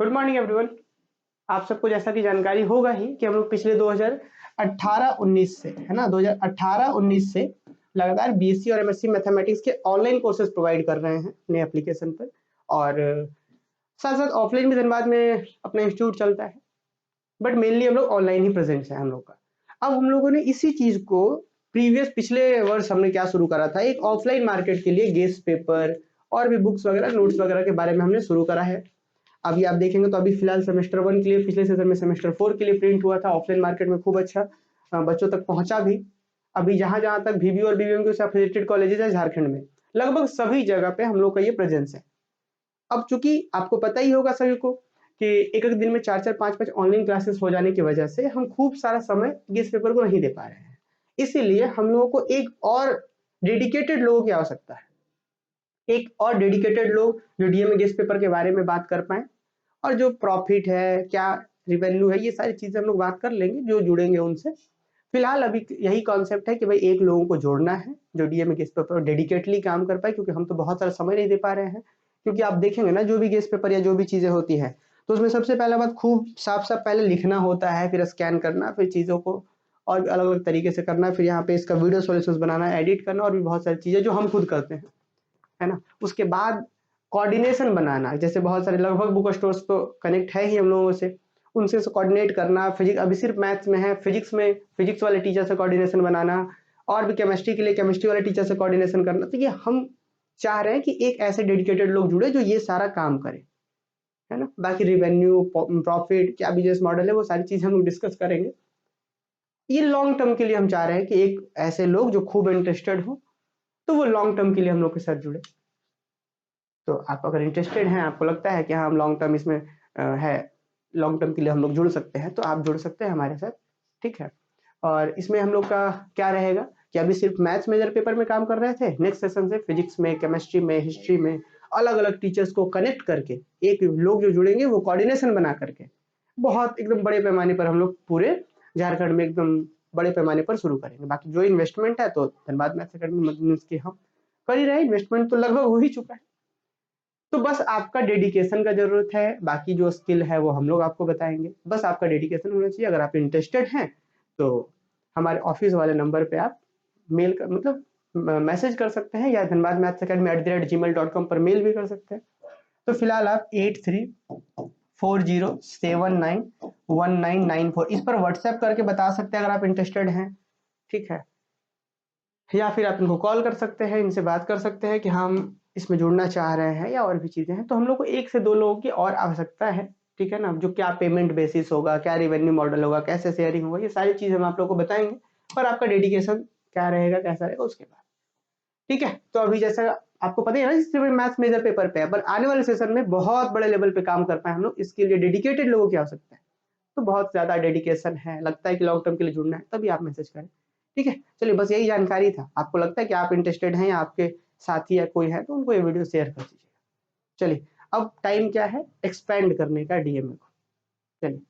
Good morning everyone. आप सबको जैसा कि जानकारी होगा ही कि हम लोग पिछले 2018-19 से है ना 2018-19 से लगातार बीएससी और एमएससी मैथमेटिक्स के ऑनलाइन कोर्सेज प्रोवाइड कर रहे हैं अपने एप्लीकेशन पर, और साथ साथ ऑफलाइन भी धनबाद में अपना इंस्टीट्यूट चलता है, बट मेनली हम लोग ऑनलाइन ही प्रेजेंट है हम लोग का। अब हम लोगों ने इसी चीज को पिछले वर्ष हमने क्या शुरू करा था, एक ऑफलाइन मार्केट के लिए गेस्ट पेपर और भी बुक्स वगैरह नोट्स वगैरह के बारे में हमने शुरू करा है। अभी आप देखेंगे तो अभी फिलहाल सेमेस्टर 1 के लिए पिछले सेशन में सेमेस्टर 4 के लिए प्रिंट हुआ था ऑफलाइन मार्केट में, खूब अच्छा बच्चों तक पहुंचा भी। अभी जहां जहां तक VB और BBM के एफिलिएटेड कॉलेजेस है झारखंड में, लगभग सभी जगह पे हम लोग का ये प्रेजेंस है। अब चूंकि आपको पता ही होगा सभी को कि एक एक दिन में 4-4 5-5 ऑनलाइन क्लासेस हो जाने की वजह से हम खूब सारा समय गेस्ट पेपर को नहीं दे पा रहे हैं, इसीलिए हम लोगों को एक और डेडिकेटेड लोगों की आवश्यकता है, एक और डेडिकेटेड लोग जो डीएमए गेस्ट पेपर के बारे में बात कर पाए, और जो प्रॉफिट है, क्या रिवेन्यू है, ये सारी चीजें हम लोग बात कर लेंगे जो जुड़ेंगे उनसे। फिलहाल अभी यही कॉन्सेप्ट है कि भाई एक लोगों को जोड़ना है जो डीएमए गेस्ट पेपर डेडिकेटली काम कर पाए, क्योंकि हम तो बहुत सारा समय नहीं दे पा रहे हैं। क्योंकि आप देखेंगे ना, जो भी गेस्ट पेपर या जो भी चीजें होती है तो उसमें सबसे पहला बात खूब साफ साफ पहले लिखना होता है, फिर स्कैन करना, फिर चीजों को और अलग अलग तरीके से करना, फिर यहाँ पे इसका वीडियो सॉल्यूशंस बनाना, एडिट करना, और भी बहुत सारी चीजें जो हम खुद करते हैं, है ना। उसके बाद कोऑर्डिनेशन बनाना, जैसे बहुत सारे लगभग बुक स्टोर्स तो कनेक्ट है ही हम लोगों से, उनसे कोऑर्डिनेट करना। फिजिक्स अभी सिर्फ मैथ्स में है, फिजिक्स में फिजिक्स वाले टीचर से कोऑर्डिनेशन बनाना, और भी केमिस्ट्री के लिए केमिस्ट्री वाले टीचर से कोऑर्डिनेशन करना। तो ये हम चाह रहे हैं कि एक ऐसे डेडिकेटेड लोग जुड़े जो ये सारा काम करे, है ना। बाकी रिवेन्यू, प्रॉफिट, क्या बिजनेस मॉडल है, वो सारी चीज हम लोग डिस्कस करेंगे। ये लॉन्ग टर्म के लिए हम चाह रहे हैं कि एक ऐसे लोग जो खूब इंटरेस्टेड हो, तो वो लॉन्ग टर्म के लिए हम लोग के साथ जुड़े। तो आप अगर इंटरेस्टेड हैं, आपको लगता है कि हाँ हम लॉन्ग टर्म इसमें है, लॉन्ग टर्म के लिए हम लोग जुड़ सकते हैं, तो आप जुड़ सकते हैं हमारे साथ, ठीक है। और इसमें हम लोग का क्या रहेगा कि अभी सिर्फ मैथ्स मेजर पेपर में काम कर रहे थे, नेक्स्ट सेशन से फिजिक्स में, केमिस्ट्री में, हिस्ट्री में अलग अलग टीचर्स को कनेक्ट करके एक लोग जो जुड़ेंगे वो कोऑर्डिनेशन बना करके बहुत एकदम बड़े पैमाने पर हम लोग पूरे झारखंड में एकदम बड़े पैमाने पर शुरू करेंगे। बाकी जो इन्वेस्टमेंट है तो धनबाद मैथ्स अकेडमी के हम कर ही रहे हैं, इन्वेस्टमेंट तो लगभग हो ही चुका है। तो बस आपका डेडिकेशन का जरूरत है, बाकी जो स्किल है वो हम लोग आपको बताएंगे, बस आपका डेडिकेशन होना चाहिए। अगर आप इंटरेस्टेड हैं तो हमारे ऑफिस वाले नंबर पे आप मेल कर मतलब मैसेज कर सकते हैं, या धनबाद मैथ्स अकेडमी @gmail.com पर मेल भी कर सकते हैं। तो फिलहाल आप 8340791994 इस पर व्हाट्सएप करके बता सकते हैं अगर आप इंटरेस्टेड हैं, ठीक है। या फिर आप इनको कॉल कर सकते हैं, इनसे बात कर सकते हैं कि हम इसमें जुड़ना चाह रहे हैं, या और भी चीजें हैं। तो हम लोग को 1 से 2 लोगों की और आवश्यकता है, ठीक है ना। जो क्या पेमेंट बेसिस होगा, क्या रिवेन्यू मॉडल होगा, कैसे शेयरिंग होगा, ये सारी चीजें हम आप लोग को बताएंगे, पर आपका डेडिकेशन क्या रहेगा, कैसा रहेगा उसके बाद, ठीक है। तो अभी जैसा आपको पता ही है ना, सिर्फ मैथ्स मेजर पेपर पे है, पर आने वाले सेशन में बहुत बड़े लेवल पे काम कर पाए हम लोग, इसके लिए डेडिकेटेड लोगों की आवश्यकता है। तो बहुत ज्यादा डेडिकेशन है, लगता है कि लॉन्ग टर्म के लिए जुड़ना है, तभी आप मैसेज करें, ठीक है। चलिए बस यही जानकारी था। आपको लगता है कि आप इंटरेस्टेड हैं या आपके साथी या कोई है तो उनको ये वीडियो शेयर कर दीजिएगा। चलिए अब टाइम क्या है एक्सपेंड करने का डीएमए को, चलिए।